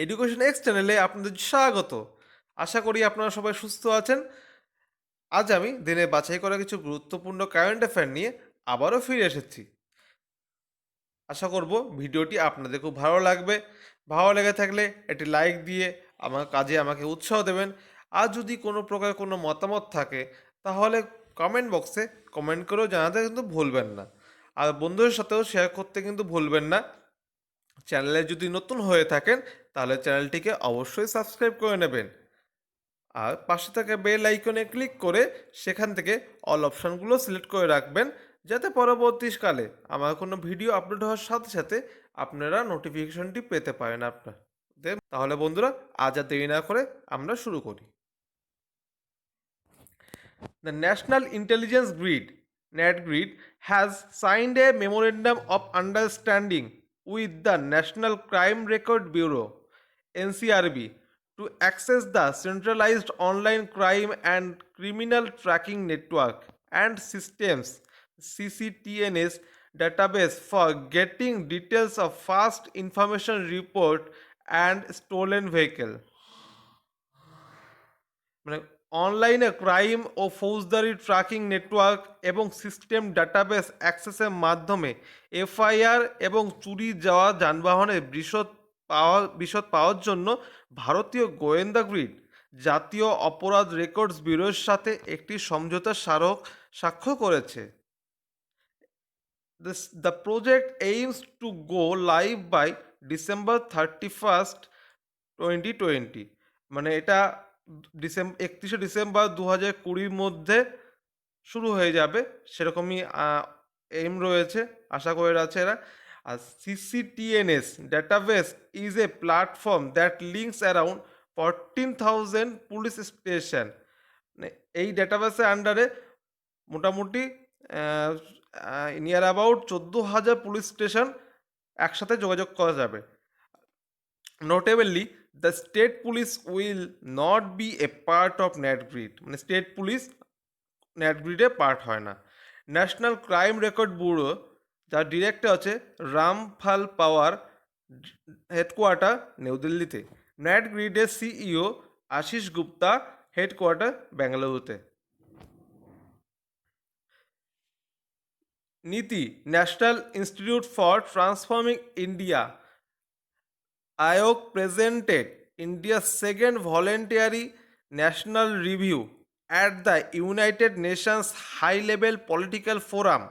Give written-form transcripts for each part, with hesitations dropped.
Education x চ্যানেলে আপনাদের স্বাগত। আশা করি আপনারা সবাই সুস্থ আছেন। আজ আমি দিনে বাছাই করা কিছু গুরুত্বপূর্ণ কারেন্ট অ্যাফেয়ার নিয়ে আবারও ফিরে এসেছি। আশা করব ভিডিওটি আপনাদের খুব ভালো লাগবে। ভালো লেগে থাকলে একটি লাইক দিয়ে আমার কাজে আমাকে উৎসাহ দেবেন। আর যদি কোনো প্রকার কোনো মতামত থাকে তাহলে কমেন্ট বক্সে কমেন্ট করেও জানাতে কিন্তু ভুলবেন না। আর বন্ধুদের সাথেও শেয়ার করতে কিন্তু ভুলবেন না। চ্যানেলে যদি নতুন হয়ে থাকেন তাহলে চ্যানেলটিকে অবশ্যই সাবস্ক্রাইব করে নেবেন। আর পাশে থাকা বেল আইকনে ক্লিক করে সেখান থেকে অল অপশানগুলো সিলেক্ট করে রাখবেন, যাতে পরবর্তীকালে আমার কোনো ভিডিও আপলোড হওয়ার সাথে সাথে আপনারা নোটিফিকেশনটি পেতে পারেন আপনাদের। তাহলে বন্ধুরা, আজ আর দেরি না করে আমরা শুরু করি। The National Intelligence Grid (NatGrid) has signed a memorandum of understanding with the National Crime Record Bureau (NCRB) to access the centralized online crime and criminal tracking network and systems (CCTNS) database for getting details of fast information report and stolen vehicle. মানে অনলাইনে crime ও ফৌজদারি tracking network এবং system database অ্যাক্সেসের মাধ্যমে FIR এবং চুরি যাওয়া যানবাহনের বিশদ পাওয়ার জন্য ভারতীয় গোয়েন্দা গ্রিড জাতীয় অপরাধ রেকর্ডস ব্যুরোর সাথে একটি সমঝোতা স্মারক স্বাক্ষর করেছে। The project aims to go live by December 31st, 2020। মানে এটা 31শে ডিসেম্বর 2020-র মধ্যে শুরু হয়ে যাবে, সেরকমই এইম রয়েছে, আশা করে আছে এরা। আর CCTNS database is a platform that links around 14,000 police station. এই ডাটাবেসের আন্ডারে মোটামুটি নিয়ার অ্যাবাউট 14,000 পুলিশ স্টেশন একসাথে যোগাযোগ করা যাবে। Notably the state police will not be a part of NATGRID, মানে স্টেট পুলিশ নেটগ্রিডে পার্ট হয় না। ন্যাশনাল ক্রাইম রেকর্ড ব্যুরো, যার ডিরেক্টর আছে রামফাল পাওয়ার, হেডকোয়ার্টার নিউ দিল্লিতে। নেটগ্রিডের সিইও আশিস গুপ্তা, হেডকোয়ার্টার বেঙ্গালুরুতে। NITI national institute for transforming India Aayog presented India's second voluntary national review at the United Nations High-Level Political Forum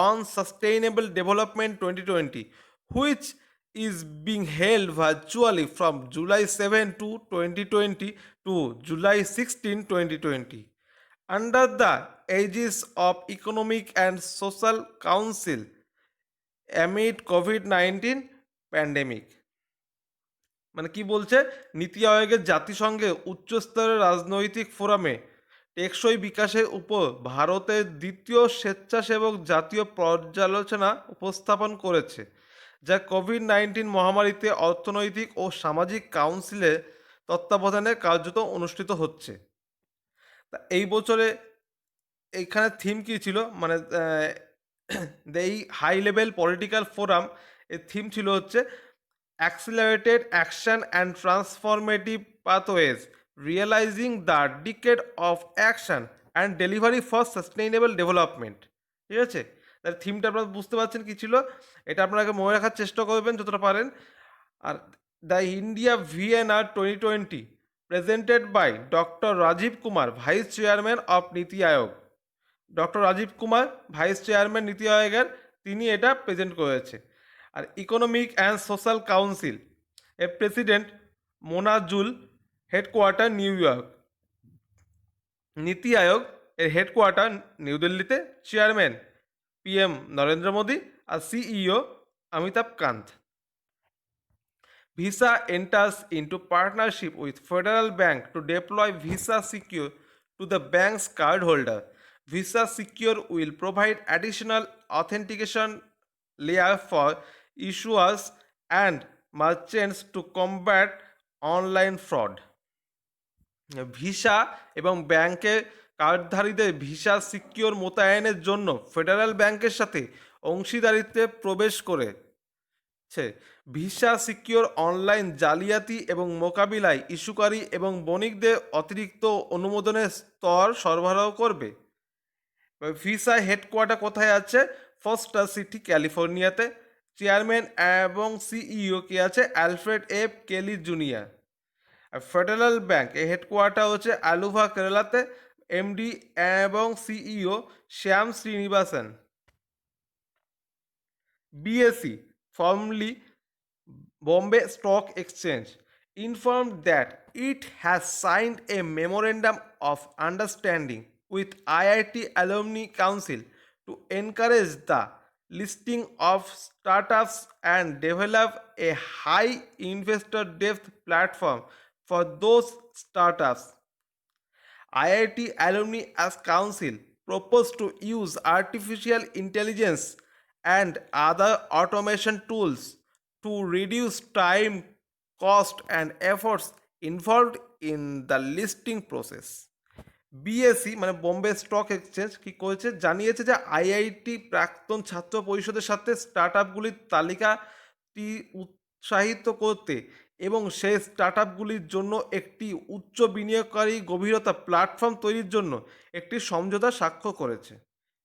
on Sustainable Development 2020, which is being held virtually from July 7 to 2020 to July 16, 2020, under the aegis of Economic and Social Council amid COVID-19 pandemic। মানে কি বলছে, নীতি আয়োগের জাতিসংঘে উচ্চস্তরের রাজনৈতিক ফোরামে টেকসই বিকাশের উপর ভারতের দ্বিতীয় স্বেচ্ছাসেবক জাতীয় পর্যালোচনা উপস্থাপন করেছে, যা কোভিড-19 মহামারীতে অর্থনৈতিক ও সামাজিক কাউন্সিলের তত্ত্বাবধানে কার্যত অনুষ্ঠিত হচ্ছে। তা এই বছরে এইখানে থিম কী ছিল, মানে এই হাই লেভেল পলিটিক্যাল ফোরাম এর থিম ছিল হচ্ছে accelerated action and transformative pathways, realising the decade of action and delivery for sustainable development. ঠিক আছে, তার থিমটা আপনারা বুঝতে পারছেন কী ছিল, এটা আপনাকে মনে রাখার চেষ্টা করবেন যতটা পারেন। আর the India VNR 2020 presented by doctor Rajiv Kumar, vice chairman of NITI Aayog. Doctor Rajiv Kumar, vice chairman NITI আয়োগের, তিনি এটা প্রেজেন্ট করেছে। আর ইকোনমিক অ্যান্ড সোশ্যাল কাউন্সিল এর president Monajul, headquarter new York. NITI Aayog এর হেডকোয়ার্টার নিউ দিল্লিতে, চেয়ারম্যান পিএম নরেন্দ্র মোদী আর CEO Amitabh Kant. Visa enters into partnership with Federal Bank to deploy Visa Secure to the bank's cardholder. Visa Secure will provide additional authentication layer for issuers and merchants to combat online fraud. Visa এবং ব্যাংকের কার্ডধারীদের visa secure মোতায়েনের জন্য federal ব্যাংকের সাথে অংশীদারিত্বে প্রবেশ করে visa secure online জালিয়াতি এবং মোকাবিলায় ইস্যুকারী এবং বণিকদের অতিরিক্ত অনুমোদনের স্তর সরবরাহ করবে। ভিসা হেডকোয়ার্টার কোথায় আছে? ফস্টার সিটি, ক্যালিফোর্নিয়াতে। চেয়ারম্যান এবং সিইও কে আছে? Alfred F Kelly junior. আর ফেডারেল ব্যাংক এর হেডকোয়ার্টার হচ্ছে আলুভা, কেরালাতে। এমডি এবং CEO Shyam Srinivasan. BSE, formerly Bombay Stock Exchange, informed that it has signed a memorandum of understanding with IIT Alumni Council to encourage the listing of startups and develop a high investor depth platform for those startups. IIT Alumni as Council proposed to use artificial intelligence and other automation tools to reduce time, cost, and efforts involved in the listing process. BSc মানে Bombay stock exchange কি করেছে, জানিয়েছে যে IIT প্রাক্তন ছাত্র পরিষদের সাথে start আপগুলির তালিকাটি উৎসাহিত করতে এবং সেই স্টার্ট আপগুলির জন্য একটি উচ্চ বিনিয়োগকারী গভীরতা প্ল্যাটফর্ম তৈরির জন্য একটি সমঝোতা স্বাক্ষর করেছে।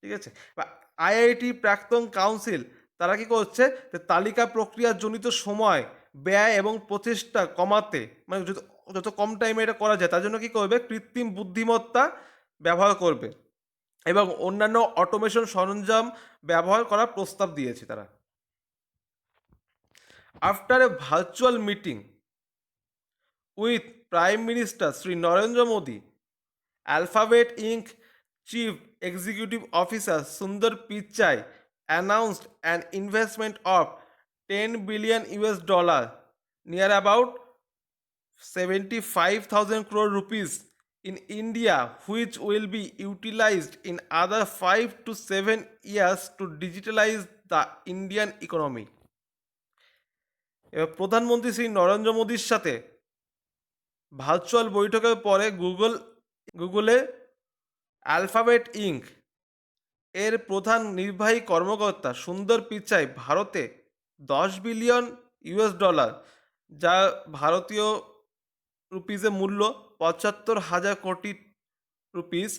ঠিক আছে, বা আইআইটি প্রাক্তন কাউন্সিল তারা কি করছে, যে তালিকা প্রক্রিয়ার জনিত সময়, ব্যয় এবং প্রচেষ্টা কমাতে, মানে যত যত কম টাইমে এটা করা যায় তার জন্য কি করবে, কৃত্রিম বুদ্ধিমত্তা ব্যবহার করবে এবং অন্যান্য অটোমেশন সরঞ্জাম ব্যবহার করার প্রস্তাব দিয়েছে তারা। After a virtual meeting with Prime Minister Sri Narendra Modi, Alphabet Inc. Chief Executive Officer Sundar Pichai announced an investment of 10 billion US dollar, near about 75,000 crore rupees in India, which will be utilized in other 5 to 7 years to digitalize the Indian economy. এবার প্রধানমন্ত্রী শ্রী নরেন্দ্র মোদীর সাথে virtual বৈঠকের পরে গুগলে alphabet ink এর প্রধান নির্বাহী কর্মকর্তা সুন্দর পিচাই ভারতে 10 বিলিয়ন US ডলার, যা ভারতীয় রুপিজে মূল্য 75,000 কোটি রুপিস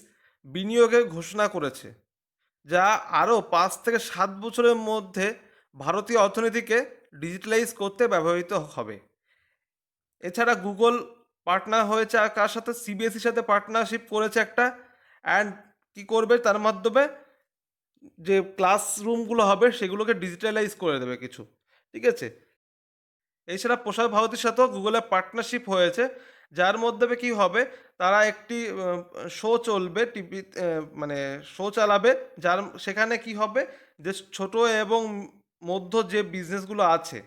বিনিয়োগের ঘোষণা করেছে, যা আরও 5 থেকে 7 বছরের মধ্যে ভারতীয় অর্থনীতিকে ডিজিটালাইজ করতে ব্যবহৃত হবে। এছাড়া গুগল পার্টনার হয়েছে আর কার সাথে, সিবিএসইর সাথে পার্টনারশিপ করেছে একটা, অ্যান্ড কি করবে তার মাধ্যমে যে ক্লাসরুমগুলো হবে সেগুলোকে ডিজিটালাইজ করে দেবে কিছু। ঠিক আছে, এছাড়া প্রসার ভারতীর সাথেও গুগলের পার্টনারশিপ হয়েছে, যার মাধ্যমে কি হবে, তারা একটি শো চলবে টিভি, মানে শো চালাবে, যার সেখানে কি হবে, যে ছোট এবং মধ্য যে বিজনেসগুলো আছে,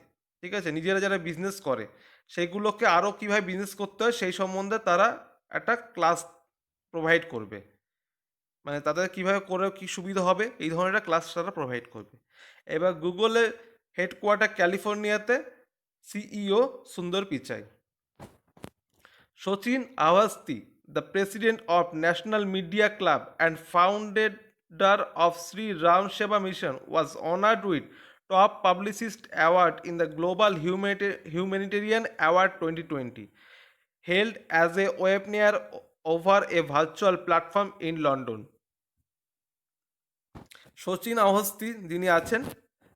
ঠিক আছে, নিজেরা যারা বিজনেস করে সেইগুলোকে আরও কীভাবে বিজনেস করতে হয় সেই সম্বন্ধে তারা একটা ক্লাস প্রোভাইড করবে, মানে তাদের কীভাবে করে কী সুবিধা হবে এই ধরনের একটা ক্লাস তারা প্রোভাইড করবে। এবার গুগলের হেডকোয়ার্টার ক্যালিফোর্নিয়াতে, সিইও সুন্দর Pichai. Sachin Awasthi, the president of National Media Club and founder of Sri Ram Seva Mission, was honored with Top Publicist Award in the Global Humanitarian Award 2020, held as a webinar over a virtual platform in London. Sachin আহস্তি যিনি আছেন,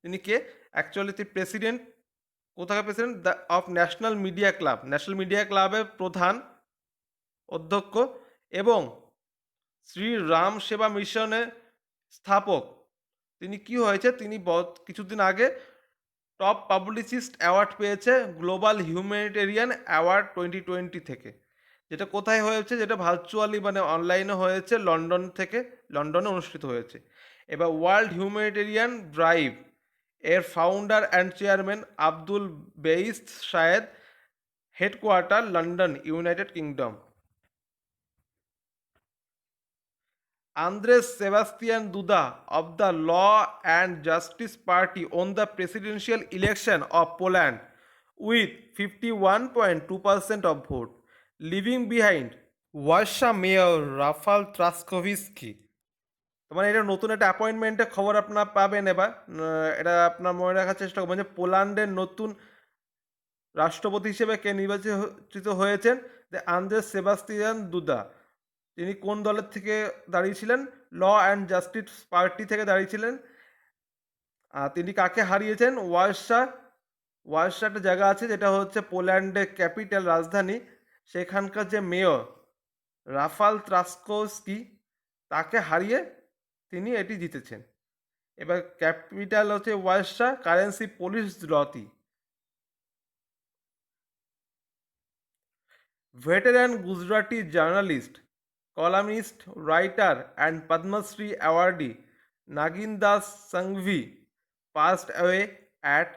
তিনি কে, actually তিনি president, কোথাকার president of national media club, national media ক্লাবের প্রধান অধ্যক্ষ এবং শ্রী রাম সেবা মিশনের স্থাপক। তিনি কি হয়েছে, তিনি কিছুদিন আগে টপ পাবলিসিস্ট অ্যাওয়ার্ড পেয়েছে গ্লোবাল হিউম্যানিটেরিয়ান অ্যাওয়ার্ড 2020 থেকে, যেটা কোথায় হয়েছে, যেটা ভার্চুয়ালি মানে অনলাইনে হয়েছে, লন্ডনে অনুষ্ঠিত হয়েছে। এবার ওয়ার্ল্ড হিউম্যানিটেরিয়ান ড্রাইভ এর founder and chairman Abdul Basit Syed, headquarter London, United Kingdom. Andres Sebastian Duda of the Law and Justice Party won the presidential election of Poland with 51.2% of vote, leaving behind Warsaw Mayor Rafał Trzaskowski. মানে এটা নতুন একটা অ্যাপয়েন্টমেন্টের খবর আপনারা পাবেন এবার। এটা আপনার মনে রাখার চেষ্টা করবেন যে পোল্যান্ডের নতুন রাষ্ট্রপতি হিসেবে কে নির্বাচিত হয়েছেন, যে আন্দ্রেস সেবাস্তিয়ান দুদা। তিনি কোন দলের থেকে দাঁড়িয়েছিলেন? ল অ্যান্ড জাস্টিস পার্টি থেকে দাঁড়িয়েছিলেন। তিনি কাকে হারিয়েছেন? ওয়ার্সা একটা জায়গা আছে যেটা হচ্ছে পোল্যান্ডের ক্যাপিটাল রাজধানী, সেখানকার যে মেয়র রাফাল ত্রাসকোস্কি, তাকে হারিয়ে তিনি এটি জিতেছেন। এবার ক্যাপিটাল হচ্ছে Warsaw, currency Polish zloty। Veteran Gujarati journalist, columnist, writer and Padma Shri awardee Nagin Das Sanghavi passed away at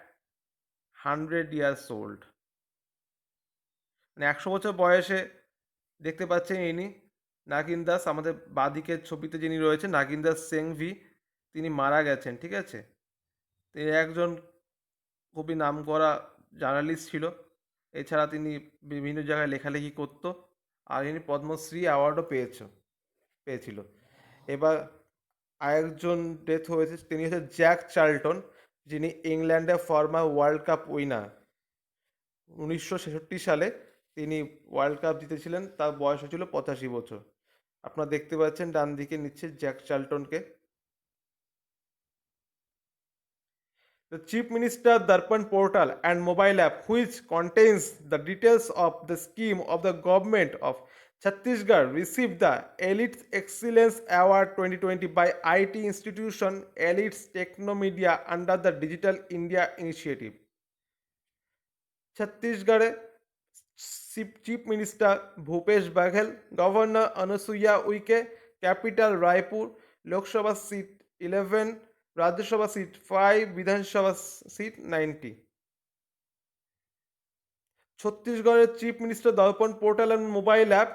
100 years old। মানে 100 বছর বয়সে দেখতে পাচ্ছেন ইনি নাগিন দাস, আমাদের বাঁদিকের ছবিতে যিনি রয়েছে নাগিন দাস সেংভি, তিনি মারা গেছেন। ঠিক আছে, তিনি একজন খুবই নামকরা জার্নালিস্ট ছিল। এছাড়া তিনি বিভিন্ন জায়গায় লেখালেখি করতো, আর ইনি পদ্মশ্রী অ্যাওয়ার্ডও পেয়েছিল। এবার আরেকজন ডেথ হয়েছে, তিনি হচ্ছে জ্যাক চার্লটন, যিনি ইংল্যান্ডের ফর্মার ওয়ার্ল্ড কাপ উইনার। 1966 সালে তিনি ওয়ার্ল্ড কাপ জিতেছিলেন, তার বয়স হয়েছিল 85 বছর। আপনারা দেখতে পাচ্ছেন ডান দিকে নিচ্ছে Jack চার্লটনকে। The Chief Minister Darpan portal and mobile app, which contains the details of the scheme of the government of Chhattisgarh, received the Elite Excellence Award 2020 by IT institution Elite Technomedia under the Digital India Initiative। Chhattisgarh chief minister Bhupesh Baghel, governor Anusuiya Uikey, capital Raipur, Lok Sabha seat 11, Rajya Sabha seat 5, Vidhan Sabha seat 90। ছত্তিশগড়ের chief minister Darpan portal and mobile app,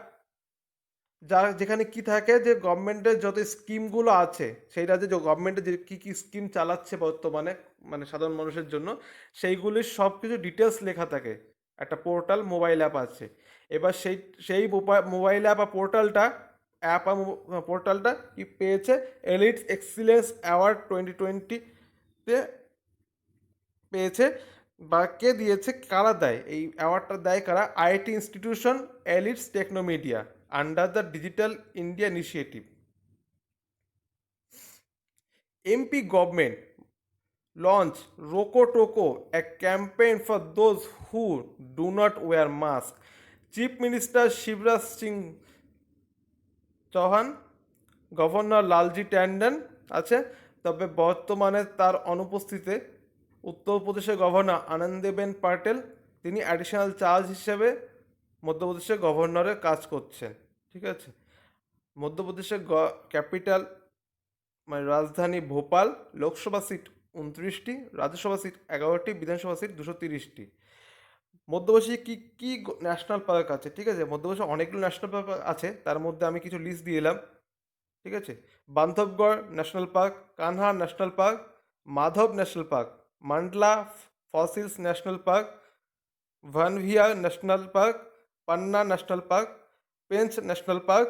যেখানে কি থাকে যে গভর্নমেন্টের যত স্কিমগুলো আছে, সেইটা যে গভর্নমেন্টের যে কী কী স্কিম চালাচ্ছে বর্তমানে মানে সাধারণ মানুষের জন্য, সেইগুলির সব কিছু ডিটেলস লেখা থাকে। একটা পোর্টাল মোবাইল অ্যাপ আছে। এবার সেই মোবাইল অ্যাপ বা পোর্টালটা কি পেয়েছে? এলিট এক্সিলেন্স অ্যাওয়ার্ড 2020-তে পেয়েছে। বা কে দিয়েছে, কারা দেয় এই অ্যাওয়ার্ডটা? দেয় কারা? IT institution Elets Technomedia under the digital India initiative. MP government launch Roko Toko, a campaign for those who do not wear mask। Chief Minister Shivraj Singh Chauhan, governor Lalji Tandon আছে, তবে বর্তমানে তার অনুপস্থিতিতে উত্তরপ্রদেশের গভর্নর আনন্দিবেন পাটেল, তিনি অ্যাডিশনাল চার্জ হিসেবে মধ্যপ্রদেশের গভর্নরের কাজ করছেন। ঠিক আছে, মধ্যপ্রদেশের ক্যাপিটাল মানে রাজধানী ভোপাল, লোকসভা সিট 29টি, রাজ্যসভা সিট 11টি, বিধানসভা সিট 230টি। মধ্যপ্রদেশে কি কি ন্যাশনাল পার্ক আছে? ঠিক আছে, মধ্যপ্রদেশে অনেকগুলো ন্যাশনাল পার্ক আছে, তার মধ্যে আমি কিছু লিস্ট দিয়ে এলাম। ঠিক আছে, Bandhavgarh national park, Kanha national park, Madhav national park, Mandla fossils national park, Van Vihar national park, Panna national park, Pench national park,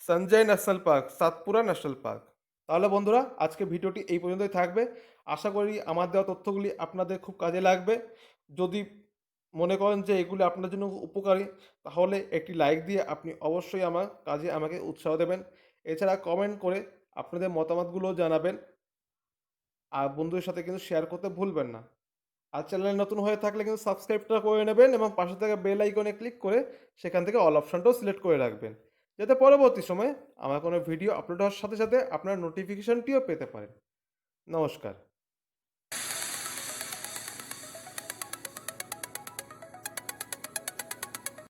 Sanjay national park, Satpura national park. তাহলে বন্ধুরা, আজকে ভিডিওটি এই পর্যন্তই থাকবে। আশা করি আমার দেওয়া তথ্যগুলি আপনাদের খুব কাজে লাগবে। যদি মনে করেন যে এগুলি আপনার জন্য উপকারী, তাহলে একটি লাইক দিয়ে আপনি অবশ্যই আমার কাজে আমাকে উৎসাহ দেবেন। এছাড়া কমেন্ট করে আপনাদের মতামতগুলোও জানাবেন, আর বন্ধুদের সাথে কিন্তু শেয়ার করতে ভুলবেন না। আর চ্যানেলে নতুন হয়ে থাকলে কিন্তু সাবস্ক্রাইবটা করে নেবেন এবং পাশে থাকা বেল আইকনে ক্লিক করে সেখান থেকে অল অপশনটাও সিলেক্ট করে রাখবেন, যাতে পরবর্তী সময়ে আমার কোনো ভিডিও আপলোড হওয়ার সাথে সাথে আপনার নোটিফিকেশনটিও পেতে পারেন। নমস্কার।